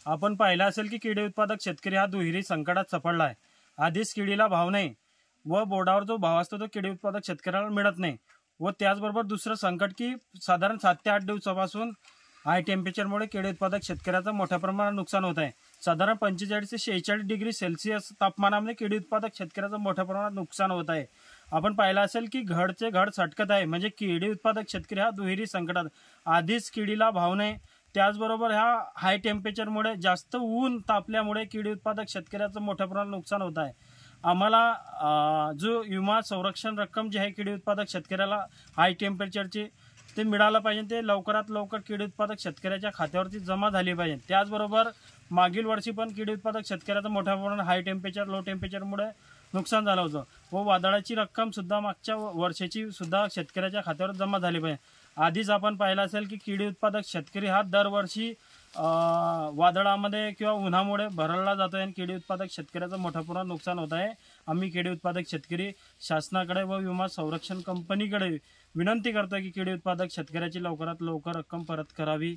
आपण पाहिलं असेल की किडी उत्पादक शेतकरी हा दुहेरी संकटात सापडला आहे। आधीच किडीला भाव नाही व बोर्डावर जो भाव असतो तो किडी उत्पादक शेतकऱ्याला मिळत नाही व त्याचबरोबर दुसरं संकट की साधारण 7 ते 8 दिवसापासून हाय टेम्परेचरमुळे किडी उत्पादक शेतकऱ्याचं मोठ्या प्रमाणात नुकसान होत आहे। साधारण 45 ते 46 डिग्री सेल्सिअस तापमानामध्ये किडी उत्पादक शेतकऱ्याचं मोठ्या प्रमाणात नुकसान होत आहे। आपण पाहिलं असेल की घडचे घड सटकत आहे, म्हणजे किडी उत्पादक शेतकरी हा दुहेरी संकटात, आधीच किडीला भाव नाही, त्याचबरोबर ह्या हाय टेम्परेचरमुळे जास्त ऊन तापल्यामुळे किडी उत्पादक शेतकऱ्याचं मोठ्या प्रमाणात नुकसान होत आहे। आम्हाला जो विमा संरक्षण रक्कम जी आहे किडी उत्पादक शेतकऱ्याला हाय टेम्परेचरची ते मिळालं पाहिजे, ते लवकरात लवकर किडी उत्पादक शेतकऱ्याच्या खात्यावरती जमा झाली पाहिजे। त्याचबरोबर मागील वर्षी पण किडी उत्पादक शेतकऱ्याचं मोठ्या प्रमाणात हाय टेम्परेचर लो टेम्परेचरमुळे नुकसान झालं होतं व वादळाची रक्कम सुद्धा मागच्या वर्षाची सुद्धा शेतकऱ्याच्या खात्यावर जमा झाली पाहिजे। आधीच आपण पाहिलं असेल की किडी उत्पादक शेतकरी हा दरवर्षी वादळामध्ये किंवा उन्हामुळे भरडला जातोय आणि किडी उत्पादक शेतकऱ्याचं मोठ्या प्रमाणात नुकसान होत आहे। आम्ही किडी उत्पादक शेतकरी शासनाकडे व विमा संरक्षण कंपनीकडे विनंती करतोय की किडी उत्पादक शेतकऱ्याची लवकरात लवकर रक्कम परत करावी।